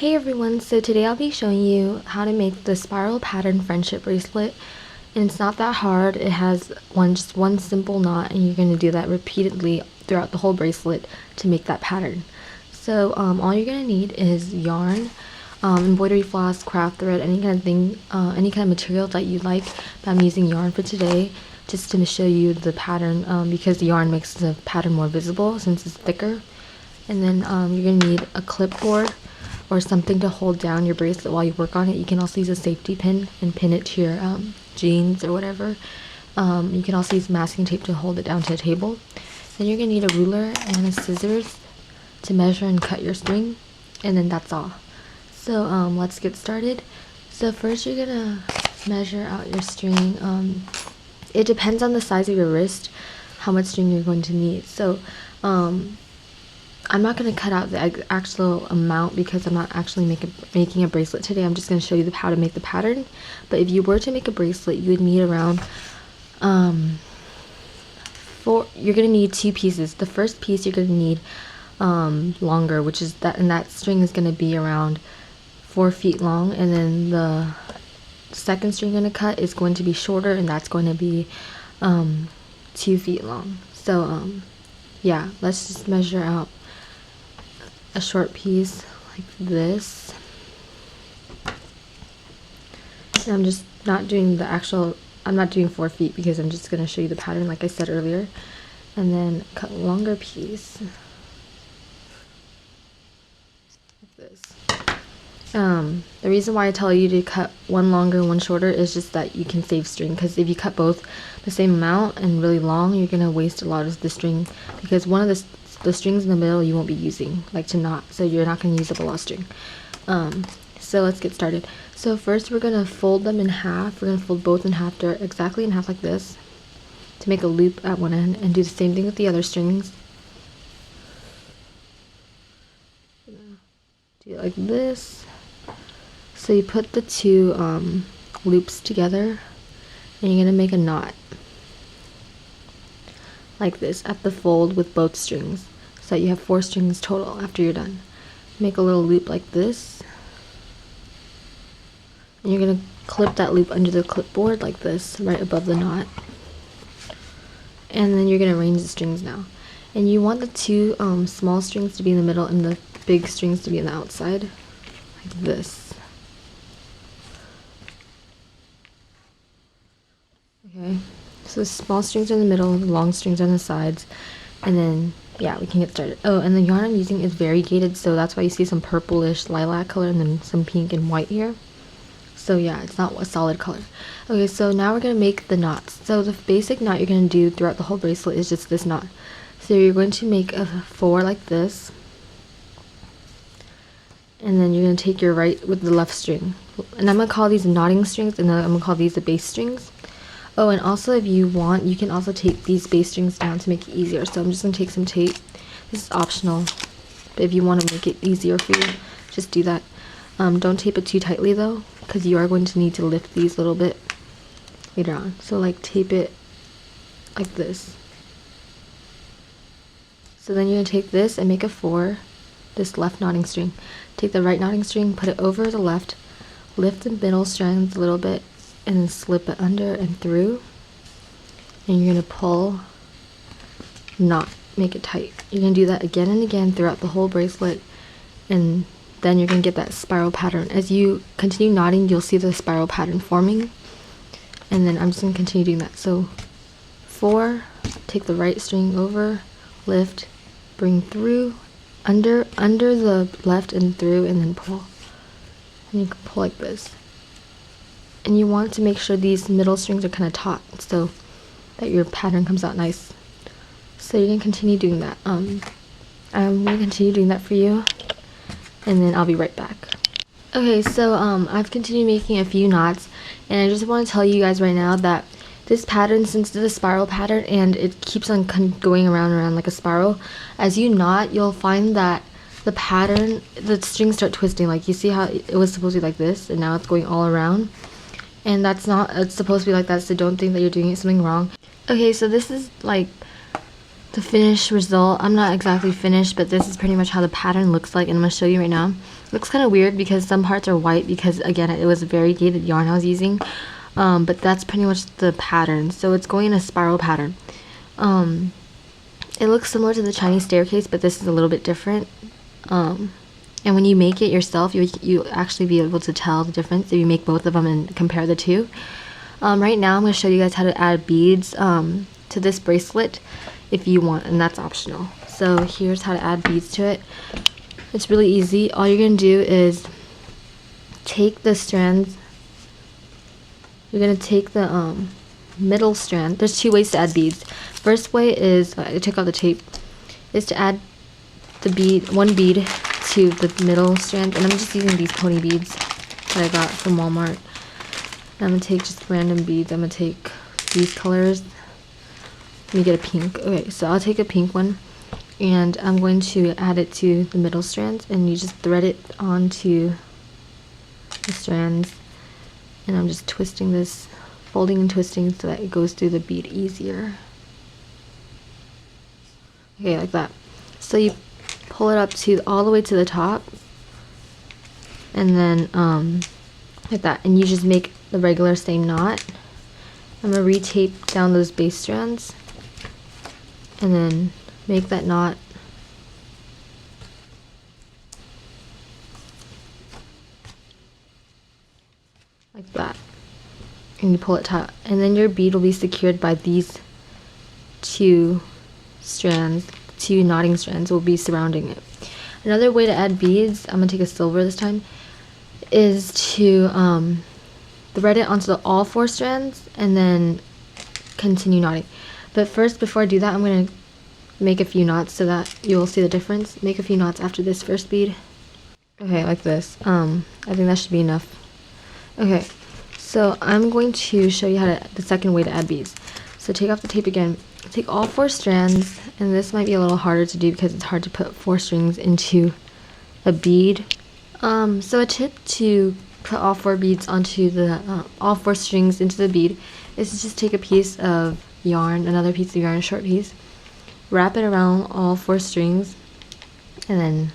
Hey everyone, so today I'll be showing you how to make the spiral pattern friendship bracelet, and it's not that hard. It has just one simple knot, and you're going to do that repeatedly throughout the whole bracelet to make that pattern. So all you're going to need is yarn, embroidery floss, craft thread, any kind of thing, any kind of material that you like. But I'm using yarn for today just to show you the pattern because the yarn makes the pattern more visible since it's thicker. And then you're going to need a clipboard or something to hold down your bracelet while you work on it. You can also use a safety pin and pin it to your jeans or whatever. You can also use masking tape to hold it down to a table. Then you're going to need a ruler and a scissors to measure and cut your string, and then that's all. So let's get started. So first you're going to measure out your string. It depends on the size of your wrist how much string you're going to need. So I'm not going to cut out the actual amount because I'm not actually making a bracelet today. I'm just going to show you how to make the pattern. But if you were to make a bracelet, you would need around you're going to need two pieces. The first piece you're going to need longer, which is that, and that string is going to be around 4 feet long, and then the second string you're going to cut is going to be shorter, and that's going to be 2 feet long. So yeah, let's just measure out a short piece like this. And I'm just not doing I'm not doing 4 feet because I'm just going to show you the pattern like I said earlier. And then cut a longer piece like this. The reason why I tell you to cut one longer and one shorter is just that you can save string, because if you cut both the same amount and really long, you're going to waste a lot of the string, because one of the strings in the middle you won't be using, like to knot, so you're not going to use up a lot of string. So let's get started. So first we're going to fold them in half. We're going to fold both in half, exactly in half like this, to make a loop at one end, and do the same thing with the other strings. Do it like this. So you put the two loops together, and you're going to make a knot like this at the fold with both strings, so that you have 4 strings total after you're done. Make a little loop like this, and you're going to clip that loop under the clipboard like this, right above the knot. And then you're going to arrange the strings now. And you want the two small strings to be in the middle and the big strings to be on the outside, like this. Okay, so the small strings are in the middle, the long strings are on the sides, and then yeah, we can get started. Oh, and the yarn I'm using is variegated, so that's why you see some purplish lilac color and then some pink and white here. So yeah, it's not a solid color. Okay, so now we're going to make the knots. So the basic knot you're going to do throughout the whole bracelet is just this knot. So you're going to make a 4 like this, and then you're going to take your right with the left string. And I'm going to call these knotting strings, and then I'm going to call these the base strings. Oh, and also if you want, you can also tape these base strings down to make it easier. So I'm just going to take some tape. This is optional, but if you want to make it easier for you, just do that. Don't tape it too tightly though, because you are going to need to lift these a little bit later on. So like tape it like this. So then you're going to take this and make a 4, this left knotting string. Take the right knotting string, put it over the left, lift the middle strands a little bit, and then slip it under and through, and you're going to pull, knot, make it tight. You're going to do that again and again throughout the whole bracelet, and then you're going to get that spiral pattern. As you continue knotting, you'll see the spiral pattern forming, and then I'm just going to continue doing that. So 4, take the right string over, lift, bring through, under the left and through, and then pull. And you can pull like this. And you want to make sure these middle strings are kind of taut so that your pattern comes out nice. So you're going to continue doing that. I'm going to continue doing that for you, and then I'll be right back. Okay, so I've continued making a few knots, and I just want to tell you guys right now that this pattern, since it's a spiral pattern and it keeps on going around and around like a spiral, as you knot, you'll find that the pattern, the strings start twisting. Like you see how it was supposed to be like this, and now it's going all around. And that's not, it's supposed to be like that, so don't think that you're doing something wrong. Okay, so this is like the finished result. I'm not exactly finished, but this is pretty much how the pattern looks like, and I'm going to show you right now. It looks kind of weird because some parts are white because, again, it was variegated yarn I was using, but that's pretty much the pattern. So it's going in a spiral pattern. It looks similar to the Chinese staircase, but this is a little bit different. And when you make it yourself, you actually be able to tell the difference if you make both of them and compare the two. Right now I'm going to show you guys how to add beads to this bracelet if you want, and that's optional. So here's how to add beads to it. It's really easy. All you're going to do is take the strands. You're going to take the middle strand. There's two ways to add beads. First way is, I took out the tape, is to add the bead, one bead to the middle strand, and I'm just using these pony beads that I got from Walmart. And I'm going to take just random beads. I'm going to take these colors. Let me get a pink. Okay, so I'll take a pink one, and I'm going to add it to the middle strands, and you just thread it onto the strands, and I'm just twisting this, folding and twisting so that it goes through the bead easier. Okay, like that. So you pull it up to all the way to the top, and then like that, and you just make the regular same knot. I'm gonna re-tape down those base strands, and then make that knot. Like that. And you pull it tight. And then your bead will be secured by these two strands, two knotting strands will be surrounding it. Another way to add beads, I'm gonna take a silver this time, is to thread it onto all four strands and then continue knotting. But first, before I do that, I'm gonna make a few knots so that you will see the difference. Make a few knots after this first bead. Okay, like this. I think that should be enough. Okay, so I'm going to show you the second way to add beads. So take off the tape again. Take all four strands, and this might be a little harder to do because it's hard to put 4 strings into a bead. So a tip to put all 4 beads onto the all 4 strings into the bead is to just take a piece of yarn, another piece of yarn, a short piece, wrap it around all 4 strings, and then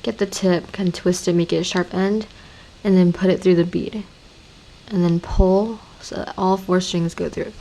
get the tip, kind of twist it, make it a sharp end, and then put it through the bead, and then pull so that all 4 strings go through.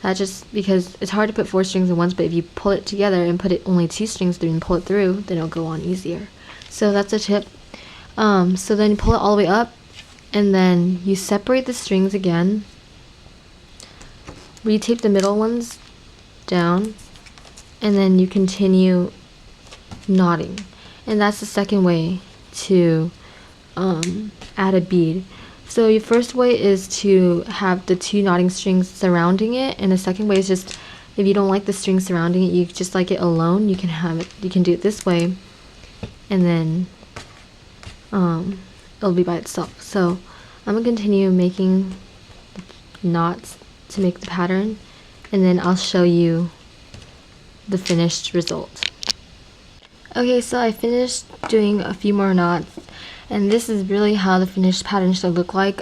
That just because it's hard to put 4 strings in once, but if you pull it together and put it only 2 strings through and pull it through, then it'll go on easier. So that's a tip. So then you pull it all the way up, and then you separate the strings again, retape the middle ones down, and then you continue knotting. And that's the second way to add a bead. So your first way is to have the 2 knotting strings surrounding it, and the second way is just, if you don't like the strings surrounding it, you just like it alone, you can have it, you can do it this way, and then it'll be by itself. So I'm gonna continue making knots to make the pattern, and then I'll show you the finished result. Okay, so I finished doing a few more knots, and this is really how the finished pattern should look like.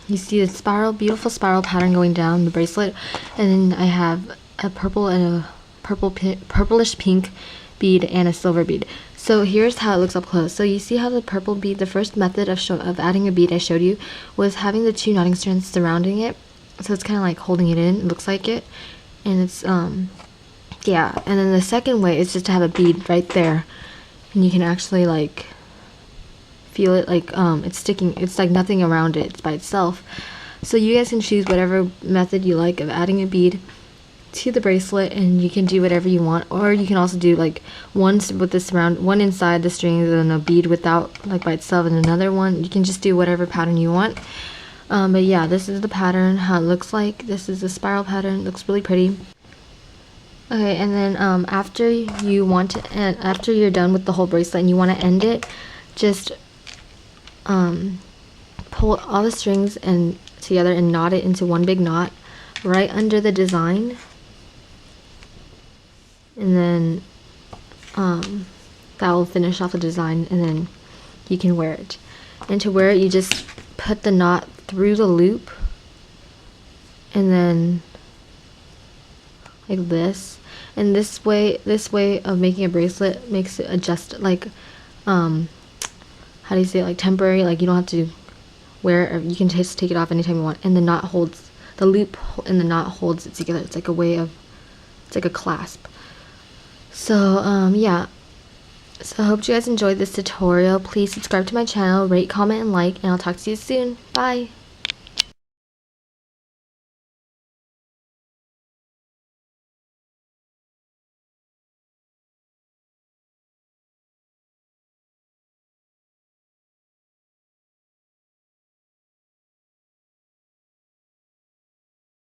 You see the spiral, beautiful spiral pattern going down the bracelet, and then I have a purple and a purplish pink bead and a silver bead. So here's how it looks up close. So you see how the purple bead, the first method of adding a bead I showed you was having the 2 knotting strands surrounding it. So it's kind of like holding it in, it looks like it. And it's, yeah. And then the second way is just to have a bead right there. And you can actually like feel it like it's sticking, it's like nothing around it, it's by itself. So you guys can choose whatever method you like of adding a bead to the bracelet, and you can do whatever you want, or you can also do like one with this one inside the strings and then a bead without, like by itself, and another one. You can just do whatever pattern you want. But yeah, this is the pattern, how it looks like. This is the spiral pattern. It looks really pretty. Okay, and then after you're done with the whole bracelet and you want to end it, just pull all the strings and together and knot it into one big knot right under the design, and then that will finish off the design, and then you can wear it. And to wear it, you just put the knot through the loop, and then like this, And this way of making a bracelet makes it adjust, like, how do you say it, like temporary, like you don't have to wear it, or you can just take it off anytime you want. And the knot holds, the loop in the knot holds it together. It's like a way of, it's like a clasp. So yeah, so I hope you guys enjoyed this tutorial. Please subscribe to my channel, rate, comment, and like, and I'll talk to you soon. Bye.